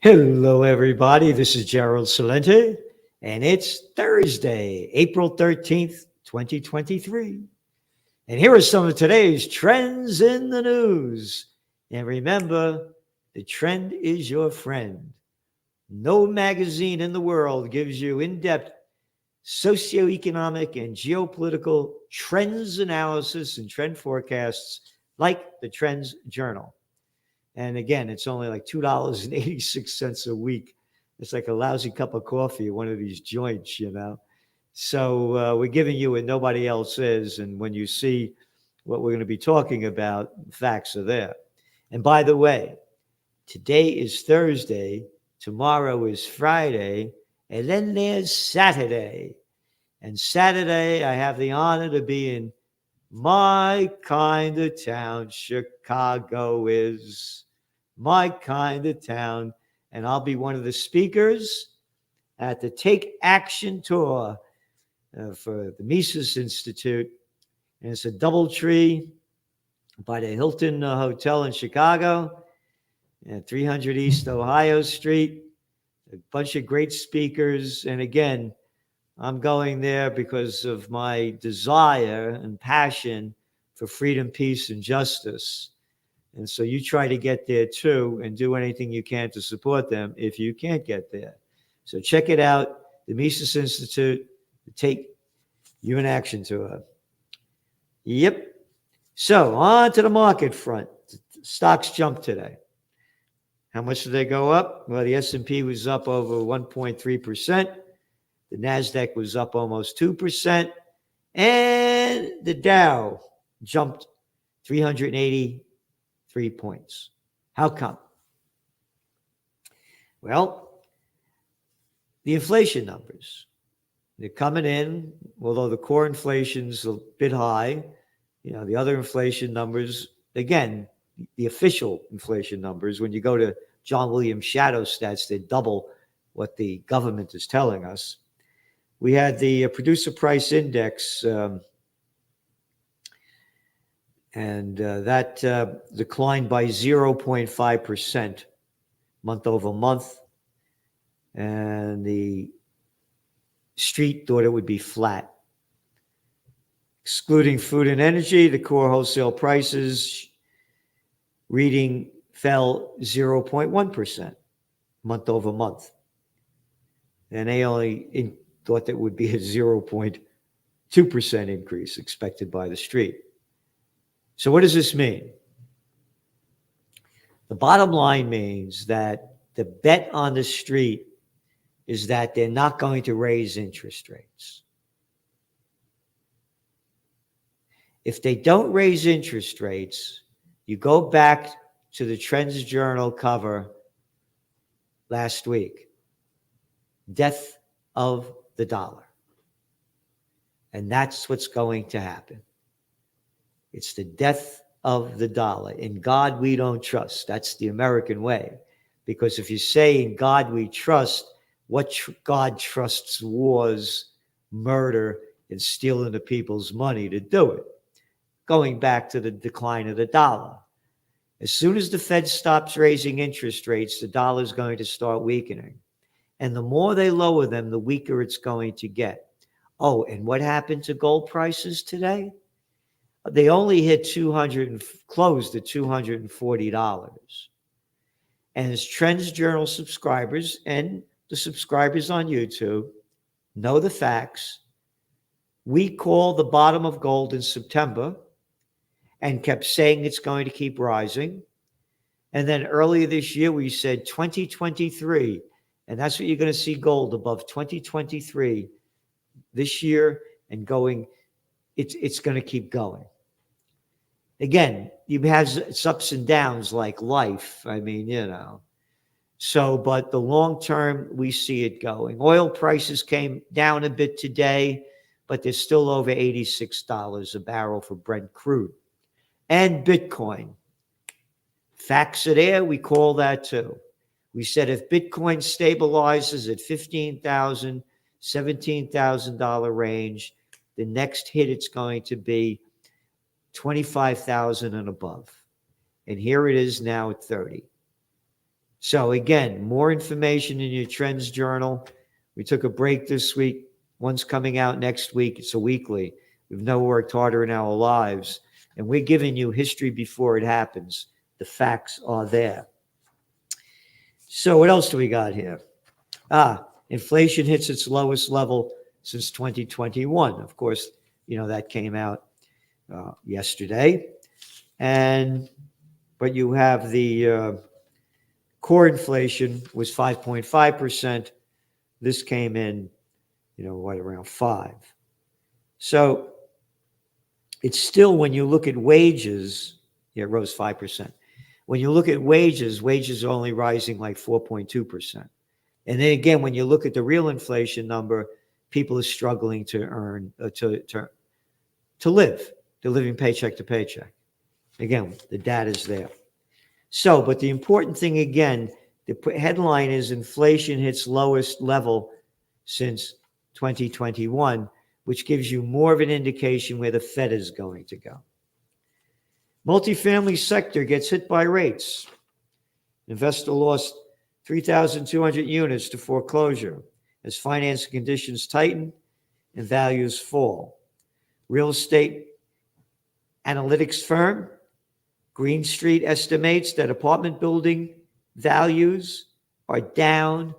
Hello, everybody. This is Gerald Salente, and it's Thursday, April 13th, 2023. And here are some of today's trends in the news. And remember, the trend is your friend. No magazine in the world gives you in depth socioeconomic and geopolitical trends analysis and trend forecasts like the Trends Journal. And again, it's only like $2.86 a week. It's like a lousy cup of coffee at one of these joints. So we're giving you what nobody else is. And when you see what we're going to be talking about, facts are there. And by the way, today is Thursday, tomorrow is Friday, and then there's Saturday. And Saturday, I have the honor to be in my kind of town. Chicago is my kind of town. And I'll be one of the speakers at the Take Action Tour for the Mises Institute. And it's a DoubleTree by the Hilton Hotel in Chicago, at 300 East Ohio Street. A bunch of great speakers. And again, I'm going there because of my desire and passion for freedom, peace, and justice. And so you try to get there too and do anything you can to support them if you can't get there. So check it out, the Mises Institute, Take Human Action Tour. Yep. So on to the market front. Stocks jumped today. How much did they go up? Well, the S&P was up over 1.3%. The NASDAQ was up almost 2%. And the Dow jumped 383 points. How come? Well, the inflation numbers. They're coming in, although the core inflation's a bit high. The other inflation numbers, again, the official inflation numbers, when you go to John Williams' shadow stats, they double what the government is telling us. We had the producer price index, and that declined by 0.5% month over month. And the street thought it would be flat. Excluding food and energy, the core wholesale prices reading fell 0.1% month over month. And they only thought that would be a 0.2% increase expected by the street. So what does this mean? The bottom line means that the bet on the street is that they're not going to raise interest rates. If they don't raise interest rates, you go back to the Trends Journal cover last week. Death of the dollar. And that's what's going to happen. It's the death of the dollar. In God we don't trust. That's the American way. Because if you say in God we trust, what God trusts wars, murder, and stealing the people's money to do it. Going back to the decline of the dollar. As soon as the Fed stops raising interest rates, the dollar is going to start weakening. And the more they lower them, the weaker it's going to get. Oh, and what happened to gold prices today? They only hit closed at $240. And as Trends Journal subscribers and the subscribers on YouTube know the facts, we called the bottom of gold in September and kept saying it's going to keep rising. And then earlier this year, we said 2023, and that's what you're going to see gold above 2023 this year and going, it's going to keep going. Again, you have its ups and downs like life. I mean, So, but the long term, we see it going. Oil prices came down a bit today, but they're still over $86 a barrel for Brent crude. And Bitcoin. Facts are there. We call that too. We said if Bitcoin stabilizes at $15,000, $17,000 range, the next hit it's going to be 25,000 and above. And here it is now at 30. So again, more information in your Trends Journal. We took a break this week. One's coming out next week. It's a weekly. We've never worked harder in our lives. And we're giving you history before it happens. The facts are there. So what else do we got here? Inflation hits its lowest level since 2021. Of course, that came out yesterday. But you have the core inflation was 5.5%. This came in, around 5. So it's still, when you look at wages, it rose 5%. When you look at wages are only rising like 4.2%. And then again, when you look at the real inflation number, people are struggling to earn, to live. They're living paycheck to paycheck. Again, the data's there. So, but the important thing again, the headline is inflation hits lowest level since 2021, which gives you more of an indication where the Fed is going to go. Multifamily sector gets hit by rates. Investor lost 3,200 units to foreclosure as financing conditions tighten and values fall. Real estate analytics firm Green Street estimates that apartment building values are down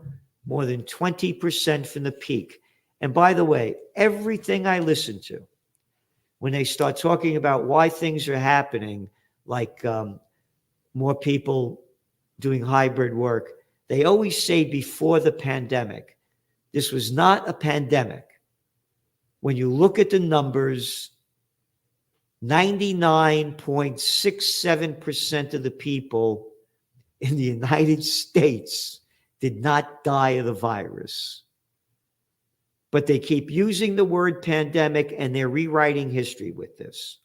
more than 20% from the peak. And by the way, everything I listen to, when they start talking about why things are happening, like more people doing hybrid work, they always say before the pandemic. This was not a pandemic. When you look at the numbers, 99.67% of the people in the United States did not die of the virus. But they keep using the word pandemic and they're rewriting history with this.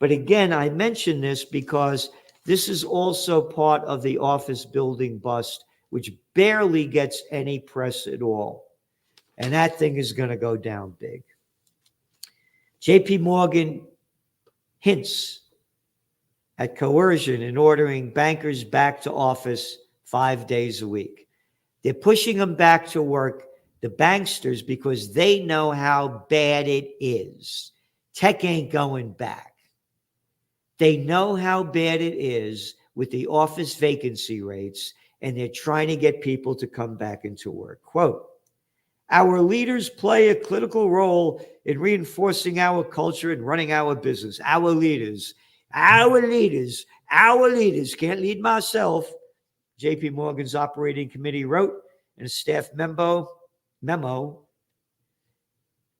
But again, I mention this because this is also part of the office building bust, which barely gets any press at all. And that thing is going to go down big. JP Morgan hints at coercion in ordering bankers back to office 5 days a week. They're pushing them back to work, the banksters, because they know how bad it is. Tech ain't going back. They know how bad it is with the office vacancy rates, and they're trying to get people to come back into work. Quote, "Our leaders play a critical role in reinforcing our culture and running our business." Our leaders, can't lead myself, JP Morgan's operating committee wrote in a staff memo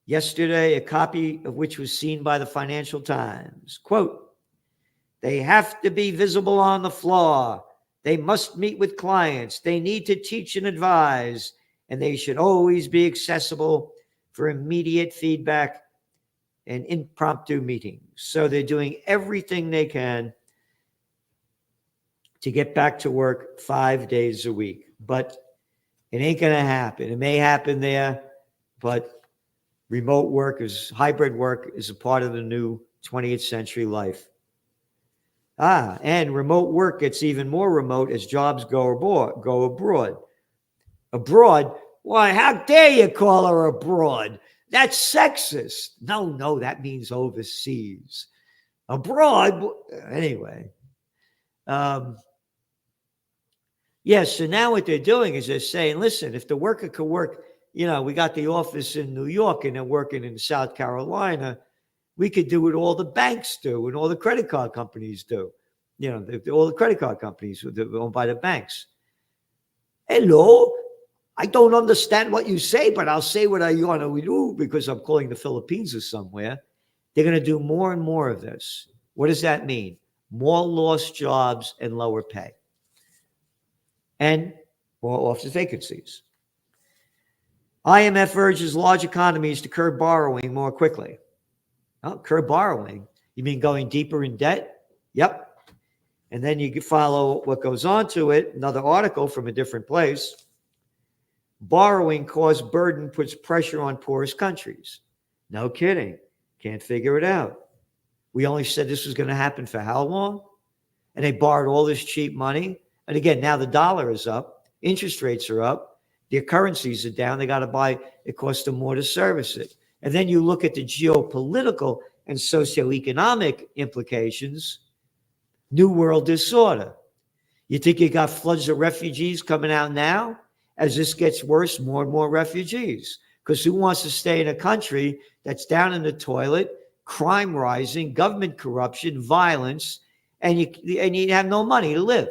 yesterday, a copy of which was seen by the Financial Times. Quote, "They have to be visible on the floor. They must meet with clients. They need to teach and advise. And they should always be accessible for immediate feedback and impromptu meetings." So they're doing everything they can to get back to work 5 days a week. But it ain't going to happen. It may happen there, but hybrid work is a part of the new 20th century life. And remote work gets even more remote as jobs go abroad. Abroad? Why, how dare you call her abroad? That's sexist. No, that means overseas. Abroad? Anyway. So now what they're doing is they're saying, listen, if the worker could work, we got the office in New York and they're working in South Carolina, we could do what all the banks do and all the credit card companies do. All the credit card companies are owned by the banks. Hello? I don't understand what you say, but I'll say what I want to do because I'm calling the Philippines or somewhere. They're going to do more and more of this. What does that mean? More lost jobs and lower pay. And more office vacancies. IMF urges large economies to curb borrowing more quickly. Oh, curb borrowing? You mean going deeper in debt? Yep. And then you can follow what goes on to it. Another article from a different place. Borrowing cost burden puts pressure on poorest countries. No kidding. Can't figure it out. We only said this was going to happen for how long? And they borrowed all this cheap money. And again, now the dollar is up, interest rates are up, their currencies are down. They got to buy, it costs them more to service it. And then you look at the geopolitical and socioeconomic implications, new world disorder. You think you got floods of refugees coming out now? As this gets worse, more and more refugees. Because who wants to stay in a country that's down in the toilet, crime rising, government corruption, violence, and you have no money to live?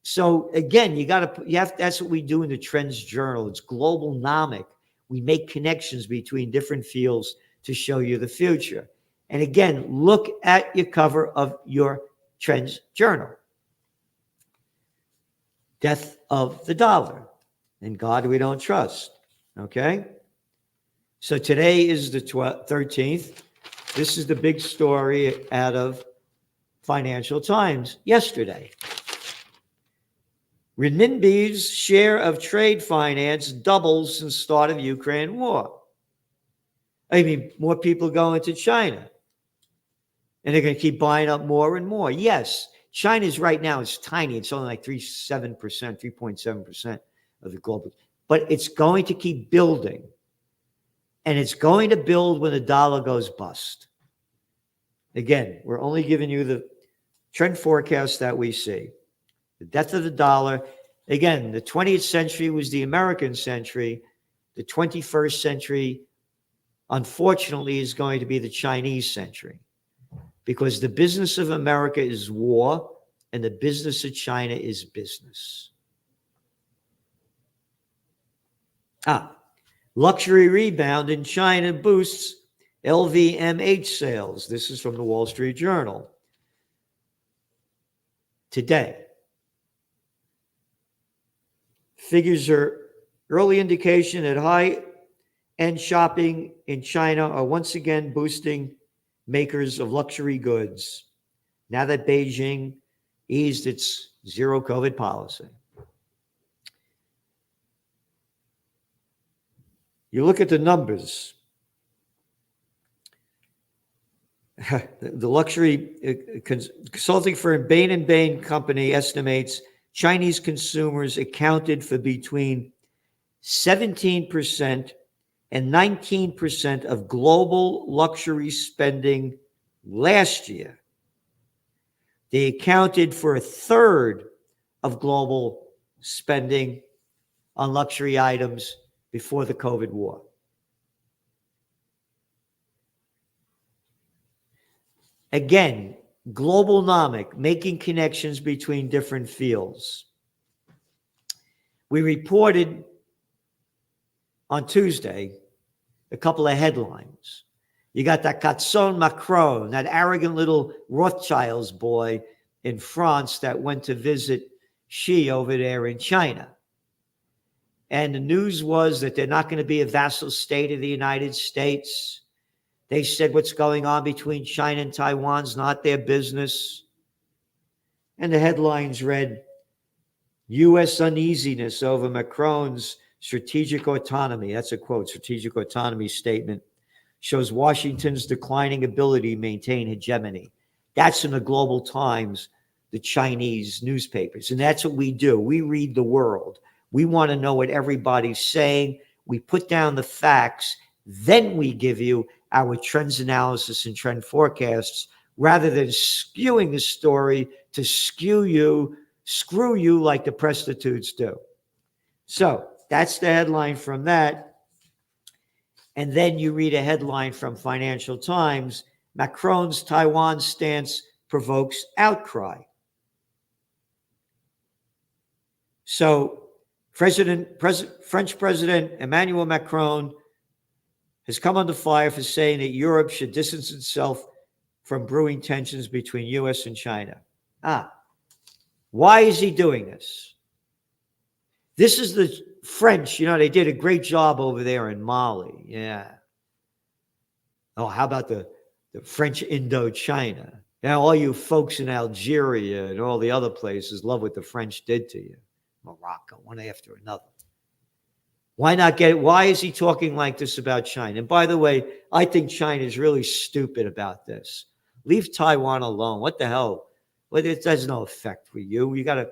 So again, that's what we do in the Trends Journal. It's globalnomic. We make connections between different fields to show you the future. And again, look at your cover of your Trends Journal. Death of the dollar. And God we don't trust. Okay? So today is the 13th. This is the big story out of Financial Times yesterday. Renminbi's share of trade finance doubles since start of Ukraine war. I mean, more people going to China. And they're going to keep buying up more and more. Yes, China's right now is tiny. It's only like 3.7% of the global. But it's going to keep building. And it's going to build when the dollar goes bust. Again, we're only giving you the trend forecast that we see. The death of the dollar. Again, the 20th century was the American century. The 21st century, unfortunately, is going to be the Chinese century. Because the business of America is war, and the business of China is business. Luxury rebound in China boosts LVMH sales. This is from the Wall Street Journal. Today. Figures are early indication that high-end shopping in China are once again boosting makers of luxury goods now that Beijing eased its zero COVID policy. You look at the numbers. The luxury consulting firm Bain & Bain Company estimates Chinese consumers accounted for between 17% and 19% of global luxury spending last year. They accounted for a third of global spending on luxury items before the COVID war. Again, globalnomic, making connections between different fields. We reported on Tuesday a couple of headlines. You got that Gaston Macron, that arrogant little Rothschild's boy in France that went to visit Xi over there in China. And the news was that they're not going to be a vassal state of the United States. They said what's going on between China and Taiwan's not their business. And the headlines read, U.S. uneasiness over Macron's strategic autonomy. That's a quote, strategic autonomy statement shows Washington's declining ability to maintain hegemony. That's in the Global Times, the Chinese newspapers. And that's what we do. We read the world. We want to know what everybody's saying. We put down the facts. Then we give you our trends analysis and trend forecasts rather than skewing the story to screw you like the prostitutes do. So that's the headline from that. And then you read a headline from Financial Times, Macron's Taiwan stance provokes outcry. So French President Emmanuel Macron has come under fire for saying that Europe should distance itself from brewing tensions between U.S. and China. Why is he doing this? This is the French, they did a great job over there in Mali. Yeah. Oh, how about the French Indochina? All you folks in Algeria and all the other places love what the French did to you. Morocco, one after another. Why not get it? Why is he talking like this about China? And by the way, I think China is really stupid about this. Leave Taiwan alone. What the hell? Well, it has no effect for you. You got to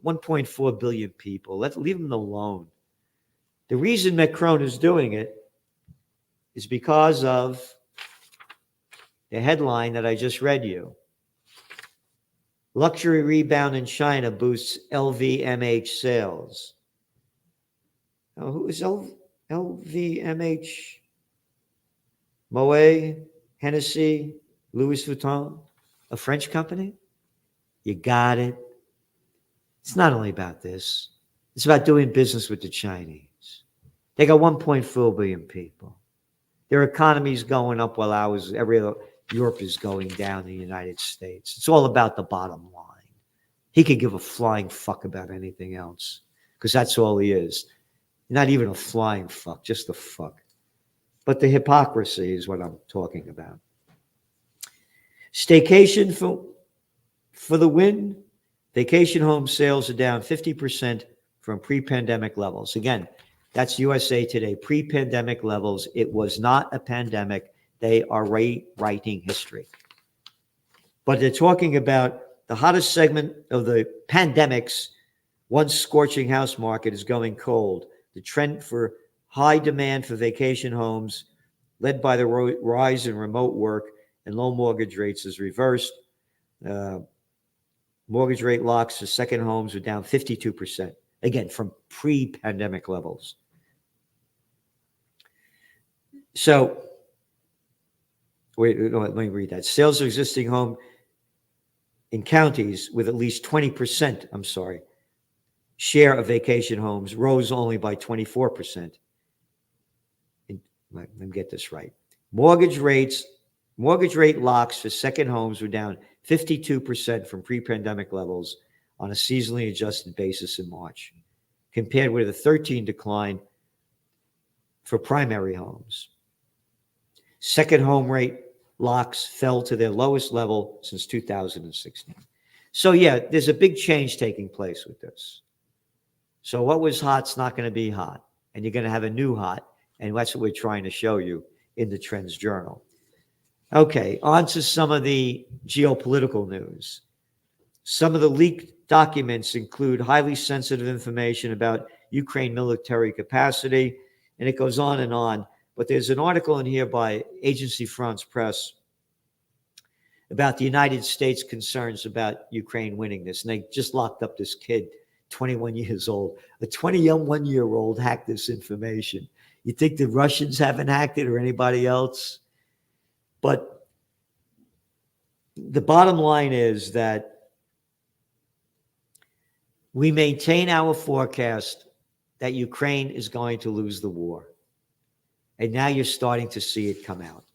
1.4 billion people. Leave them alone. The reason Macron is doing it is because of the headline that I just read you. Luxury rebound in China boosts LVMH sales. Now, who is LVMH? Moet, Hennessy, Louis Vuitton, a French company? You got it. It's not only about this. It's about doing business with the Chinese. They got 1.4 billion people. Their economy's going up while Europe is going down in the United States. It's all about the bottom line. He could give a flying fuck about anything else because that's all he is. Not even a flying fuck, just a fuck. But the hypocrisy is what I'm talking about. Staycation for the win. Vacation home sales are down 50% from pre-pandemic levels. Again, that's USA Today, pre-pandemic levels. It was not a pandemic. They are rewriting history. But they're talking about the hottest segment of the pandemic's once scorching house market is going cold. The trend for high demand for vacation homes, led by the rise in remote work and low mortgage rates, is reversed. Mortgage rate locks for second homes are down 52%, again, from pre-pandemic levels. So, let me read that. Sales of existing home in counties with at least 20%, share of vacation homes rose only by 24%. Let me get this right. Mortgage rate locks for second homes were down 52% from pre-pandemic levels on a seasonally adjusted basis in March, compared with a 13% decline for primary homes. Second home rate locks fell to their lowest level since 2016. So yeah, there's a big change taking place with this. So what was hot's not going to be hot, and you're going to have a new hot, and that's what we're trying to show you in the Trends Journal. Okay, on to some of the geopolitical news. Some of the leaked documents include highly sensitive information about Ukraine military capacity, and it goes on and on. But there's an article in here by Agence France-Presse about the United States concerns about Ukraine winning this. And they just locked up this kid, 21 years old. A 21-year-old hacked this information. You think the Russians haven't hacked it or anybody else? But the bottom line is that we maintain our forecast that Ukraine is going to lose the war. And now you're starting to see it come out.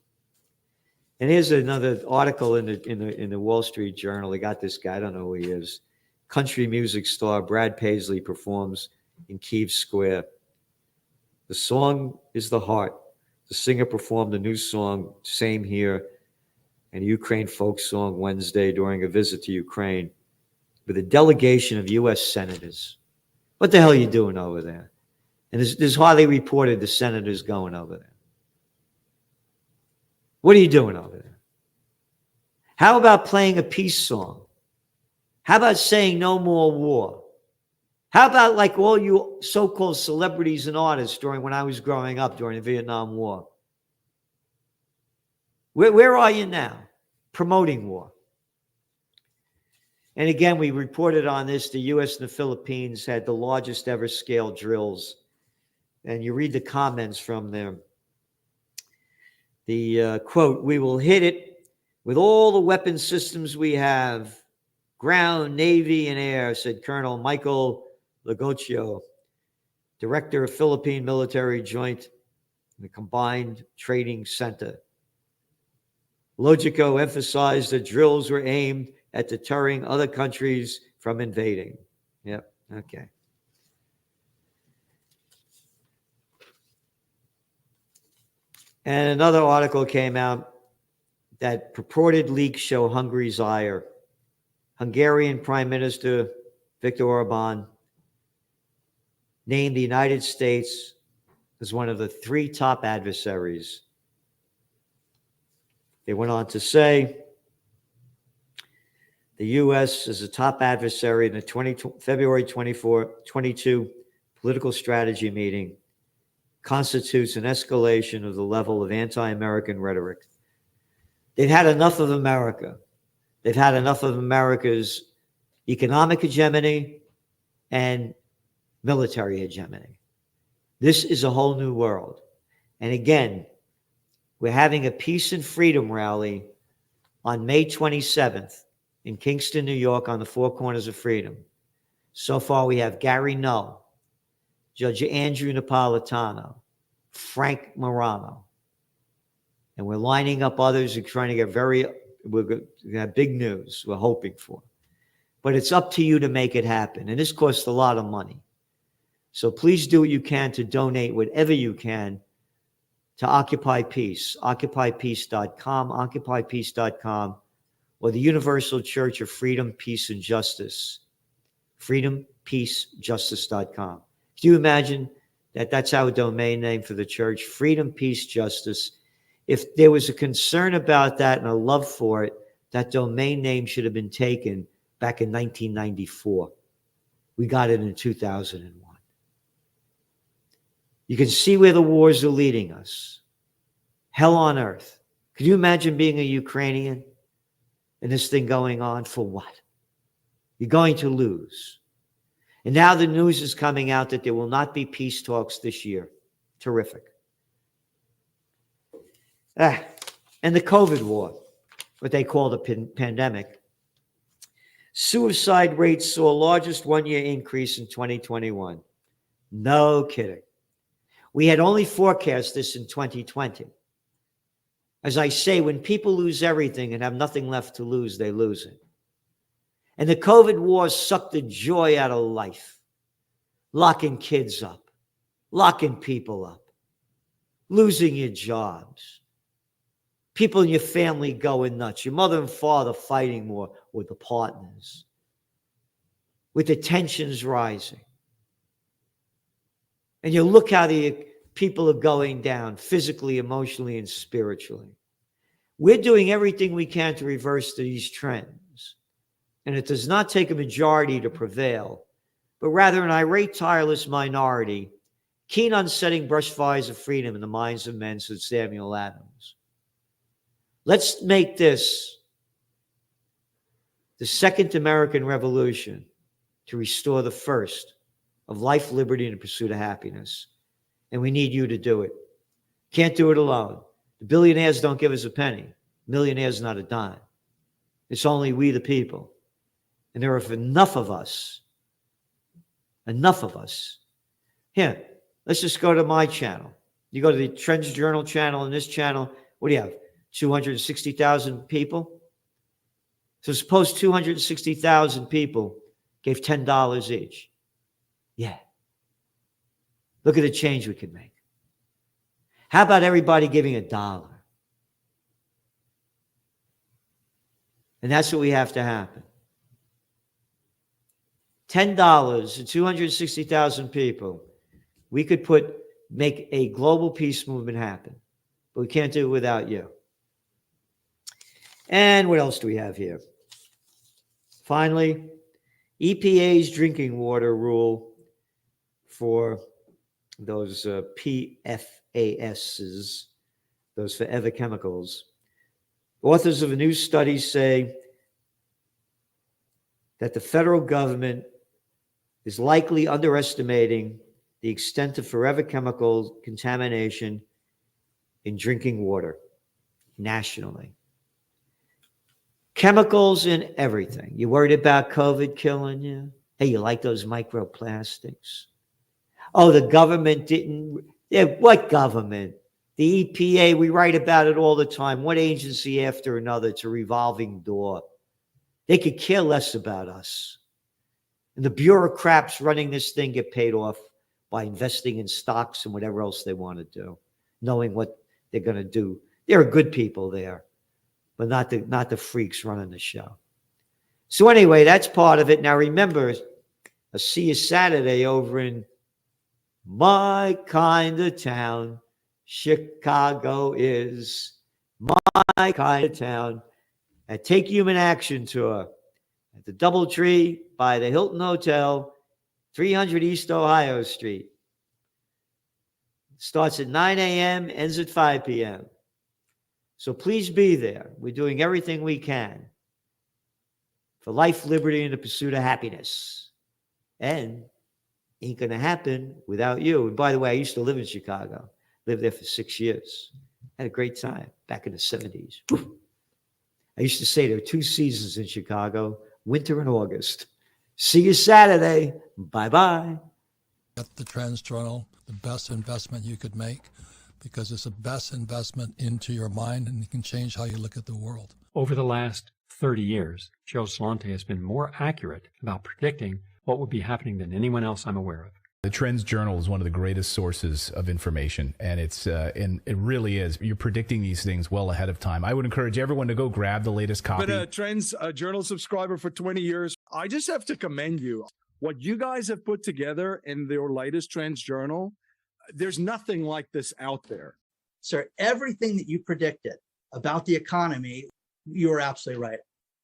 And here's another article in the Wall Street Journal. They got this guy, I don't know who he is. Country music star Brad Paisley performs in Kyiv Square. The song is The Heart. The singer performed a new song, Same Here, and a Ukraine folk song Wednesday during a visit to Ukraine with a delegation of U.S. senators. What the hell are you doing over there? And there's hardly reported the senators going over there. What are you doing over there? How about playing a peace song? How about saying no more war? How about like all you so-called celebrities and artists when I was growing up during the Vietnam War? Where are you now? Promoting war. And again, we reported on this. The U.S. and the Philippines had the largest ever scale drills. And you read the comments from them. The quote, "We will hit it with all the weapon systems we have, ground, Navy, and air," said Colonel Michael Lagocchio, director of Philippine Military Joint, the Combined Training Center. Logicco emphasized that drills were aimed at deterring other countries from invading. Yep, okay. And another article came out that purported leaks show Hungary's ire. Hungarian Prime Minister Viktor Orban named the United States as one of the 3 top adversaries. They went on to say the U.S. as a top adversary in the February 22 political strategy meeting constitutes an escalation of the level of anti-American rhetoric. They've had enough of America. They've had enough of America's economic hegemony and military hegemony. This is a whole new world. And again, we're having a peace and freedom rally on May 27th in Kingston, New York, on the Four Corners of Freedom. So far, we have Gary Null, Judge Andrew Napolitano, Frank Morano. And we're lining up others and trying to get we're going to have big news we're hoping for. But it's up to you to make it happen. And this costs a lot of money. So please do what you can to donate whatever you can to Occupy Peace, occupypeace.com, occupypeace.com, or the Universal Church of Freedom, Peace, and Justice, freedompeacejustice.com. Can you imagine that that's our domain name for the church, Freedom, Peace, Justice? If there was a concern about that and a love for it, that domain name should have been taken back in 1994. We got it in 2001. You can see where the wars are leading us. Hell on earth. Could you imagine being a Ukrainian and this thing going on for what? You're going to lose. And now the news is coming out that there will not be peace talks this year. Terrific. And the COVID war, what they call the pandemic. Suicide rates saw largest one-year increase in 2021. No kidding. We had only forecast this in 2020. As I say, when people lose everything and have nothing left to lose, they lose it. And the COVID war sucked the joy out of life, locking kids up, locking people up, losing your jobs, people in your family going nuts, your mother and father fighting more with the partners, with the tensions rising. And you look how the people are going down physically, emotionally, and spiritually. We're doing everything we can to reverse these trends. And it does not take a majority to prevail, but rather an irate, tireless minority, keen on setting brush fires of freedom in the minds of men, said Samuel Adams. Let's make this the second American Revolution to restore the first of life, liberty, and the pursuit of happiness. And we need you to do it. Can't do it alone. The billionaires don't give us a penny. Millionaires not a dime. It's only we the people. And there are enough of us. Enough of us. Here, let's just go to my channel. You go to the Trends Journal channel and this channel. What do you have? 260,000 people? So suppose 260,000 people gave $10 each. Yeah. Look at the change we could make. How about everybody giving $1? And that's what we have to happen. $10 to 260,000 people. We could make a global peace movement happen. But we can't do it without you. And what else do we have here? Finally, EPA's drinking water rule for those PFASs, those forever chemicals. Authors of a new study say that the federal government is likely underestimating the extent of forever chemical contamination in drinking water nationally. Chemicals in everything. You worried about COVID killing you? Hey, you like those microplastics? Oh, the government didn't. Yeah, what government? The EPA, we write about it all the time. One agency after another. It's a revolving door. They could care less about us. And the bureaucrats running this thing get paid off by investing in stocks and whatever else they want to do, knowing what they're going to do. There are good people there, but not the freaks running the show. So anyway, that's part of it. Now remember, I'll see you Saturday over in my kind of town. Chicago is my kind of town. At Take Human Action Tour. at the DoubleTree by the Hilton Hotel, 300 East Ohio Street. Starts at 9 a.m., ends at 5 p.m. So please be there. We're doing everything we can for life, liberty, and the pursuit of happiness. And ain't going to happen without you. And by the way, I used to live in Chicago. Lived there for 6 years. Had a great time back in the 70s. I used to say there are 2 seasons in Chicago, winter and August. See you Saturday. Bye-bye. Get the Trends Journal, the best investment you could make, because it's the best investment into your mind, and it can change how you look at the world. Over the last 30 years, Gerald Celente has been more accurate about predicting what would be happening than anyone else I'm aware of. The Trends Journal is one of the greatest sources of information, and and it really is. You're predicting these things well ahead of time. I would encourage everyone to go grab the latest copy. Been a Trends Journal subscriber for 20 years. I just have to commend you. What you guys have put together in your latest Trends Journal, there's nothing like this out there. Sir, everything that you predicted about the economy, you were absolutely right.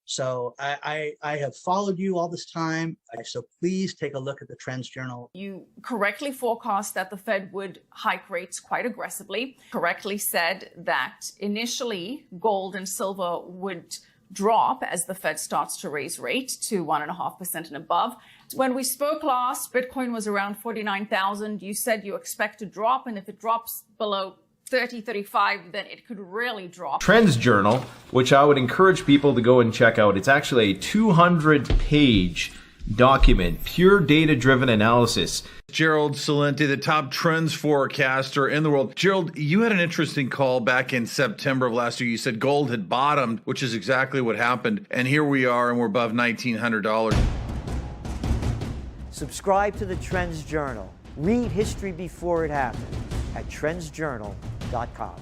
So I have followed you all this time. So please take a look at the Trends Journal. You correctly forecast that the Fed would hike rates quite aggressively, correctly said that initially gold and silver would drop as the Fed starts to raise rate to 1.5% and above. When we spoke last, Bitcoin was around 49,000. You said you expect to drop, and if it drops below 30, 35, then it could really drop. Trends Journal, which I would encourage people to go and check out. It's actually a 200-page document, pure data-driven analysis. Gerald Celente, the top trends forecaster in the world. Gerald, you had an interesting call back in September of last year. You said gold had bottomed, which is exactly what happened. And here we are, and we're above $1,900. Subscribe to the Trends Journal. Read history before it happened at trendsjournal.com.